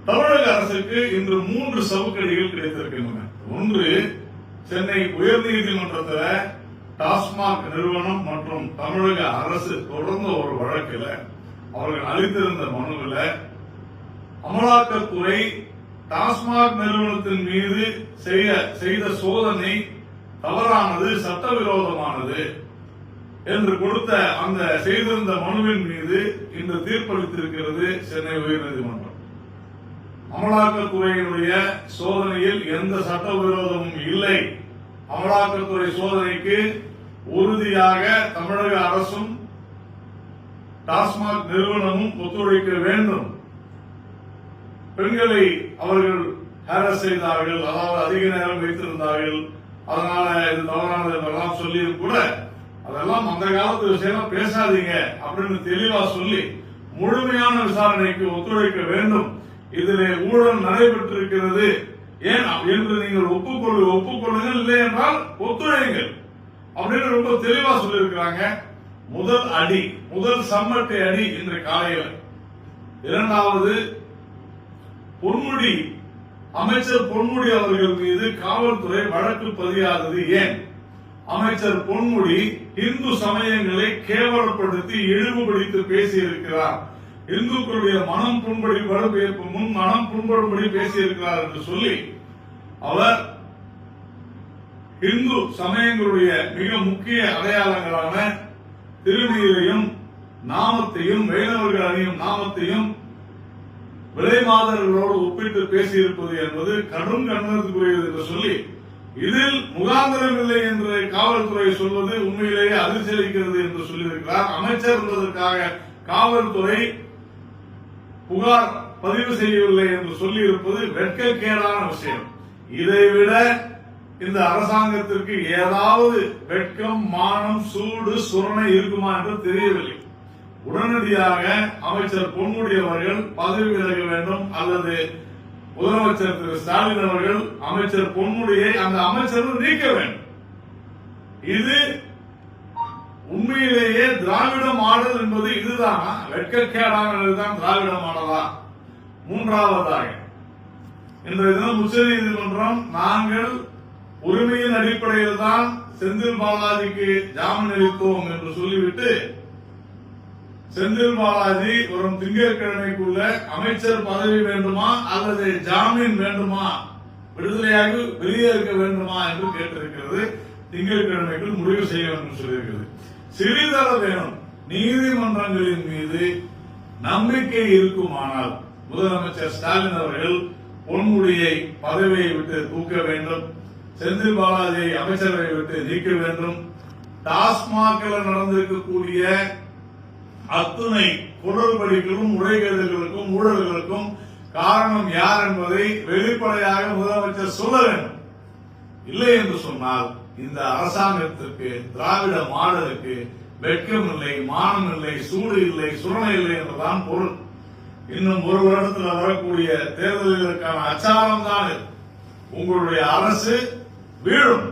தமிழக அரசுக்கு இன்று 3 சவுக்கடிகள் கிடைத்திருக்கின்றன. ஒன்று, சென்னை உயர்நீதிமன்றத்தில் டாஸ்மாக் நிறுவனம் மற்றும் தமிழக அரசு தொடர்ந்த ஒரு வழக்கில் அவர்கள் அளித்திருந்த மனுவில் அமலாக்கத்துறை டாஸ்மாக் நிறுவனத்தின் மீது செய்த சோதனை தவறானது, சட்டவிரோதமானது என்று கொடுத்த அந்த செய்திருந்த மனுவின் மீது இன்று தீர்ப்பளித்திருக்கிறது சென்னை உயர்நீதிமன்றம். அமலாக்கத்துறையினுடைய சோதனையில் எந்த சட்டவிரோதமும் இல்லை. அமலாக்கத்துறை சோதனைக்கு உறுதியாக தமிழக அரசும் டாஸ்மாக் நிறுவனமும் ஒத்துழைக்க வேண்டும். பெண்களை அவர்கள் ஹாரஸ் செய்தார்கள், அதாவது அதிக நேரம் வைத்திருந்தார்கள், அதனால இது தவறானது என்றெல்லாம் சொல்லியும் கூட அதெல்லாம் அந்த காலத்து விஷயம் பேசாதீங்க அப்படின்னு தெளிவா சொல்லி முழுமையான விசாரணைக்கு ஒத்துழைக்க வேண்டும். இதிலே ஊழல் நடைபெற்றிருக்கிறது ஏன் என்று நீங்கள் ஒப்புக்கொள்ளுங்கள், இல்லை என்றால் ஒத்துழைங்கள் அப்படின்னு ரொம்ப தெளிவா சொல்லியிருக்கிறாங்க. முதல் சம்மட்டை அடி இன்று காலையில். இரண்டாவது, அமைச்சர் பொன்முடி அவர்கள் மீது காவல்துறை வழக்கு பதியாதது ஏன்? அமைச்சர் பொன்முடி இந்து சமயங்களை கேவலப்படுத்தி இழிவுபடுத்தி பேசியிருக்கிறார். இந்துக்களுடைய மனம் புண்படும்படி பேசியிருக்கிறார் என்று சொல்லி அவர் இந்து சமயங்களுடைய மிக முக்கிய அடையாளங்களான திருநீரையும் நாமத்தையும், வைணவர்கள் அணியும் நாமத்தையும் விலைமாதர்களோடு ஒப்பிட்டு பேசியிருப்பது என்பது கடும் கண்டனத்துக்குரியது என்று சொல்லி, இதில் முகாந்திரம் இல்லை என்று காவல்துறை சொல்வது உண்மையிலேயே அதிர்ச்சி அளிக்கிறது என்று சொல்லியிருக்கிறார். அமைச்சர் என்பதற்காக காவல்துறை புகார் பதிவு செய்யவில்லை என்று சொல்லி இருப்பது வெட்கக்கேடான விஷயம். இதைவிட இந்த அரசாங்கத்திற்கு ஏதாவது வெட்கம், மானம், சூடு, சுரணை இருக்குமா என்று தெரியவில்லை. உடனடியாக அமைச்சர் பொன்முடி அவர்கள் பதவி விலக வேண்டும், அல்லது முதலமைச்சர் திரு ஸ்டாலின் அவர்கள் அமைச்சர் பொன்முடியை அந்த அமைச்சர் நீக்க வேண்டும். இது உண்மையிலேயே திராவிட மாடல் என்பது இதுதானா? வெட்கக்கேடானதுதான் திராவிட மாடலா? மூன்றாவதாக, இன்றைய தினம் உச்சநீதிமன்றம் நாங்கள் உரிமையின் அடிப்படையில் தான் செந்தில் பாலாஜிக்கு ஜாமீன் அளித்தோம் என்று சொல்லிவிட்டு, செந்தில் பாலாஜி வரும் திங்கட்கிழமைக்குள்ள அமைச்சர் பதவி வேண்டுமா அல்லது ஜாமீன் வேண்டுமா, விடுதலையாக வெளியே இருக்க வேண்டுமா என்று கேட்டிருக்கிறது. திங்கட்கிழமைக்குள் முடிவு செய்ய வேண்டும் சொல்லியிருக்கிறது. சிறிதள வேணும். நீதிமன்றங்களின் மீது நம்பிக்கை இருக்குமானால் முதலமைச்சர் ஸ்டாலின் அவர்கள் பொன்முடியை பதவியை விட்டு தூக்க வேண்டும், செந்தில் பாலாஜியை அமைச்சரவை விட்டு நீக்க வேண்டும். டாஸ்மாகில் நடந்திருக்கக்கூடிய அத்துணை குளறுபடிகளும், முறைகேடுகளுக்கும், ஊழல்களுக்கும் காரணம் யார் என்பதை வெளிப்படையாக முதலமைச்சர் சொல்ல வேண்டும். இல்லை என்று சொன்னால் இந்த அரசாங்கத்திற்கு, திராவிட மாடலுக்கு வெட்கம் இல்லை, மானம் இல்லை, சூடு இல்லை, சுரணை இல்லை என்றுதான் பொருள். இன்னும் ஒரு வருடத்தில் வரக்கூடிய தேர்தல்களுக்கான அச்சாரம் தான் உங்களுடைய அரசு வீழும்.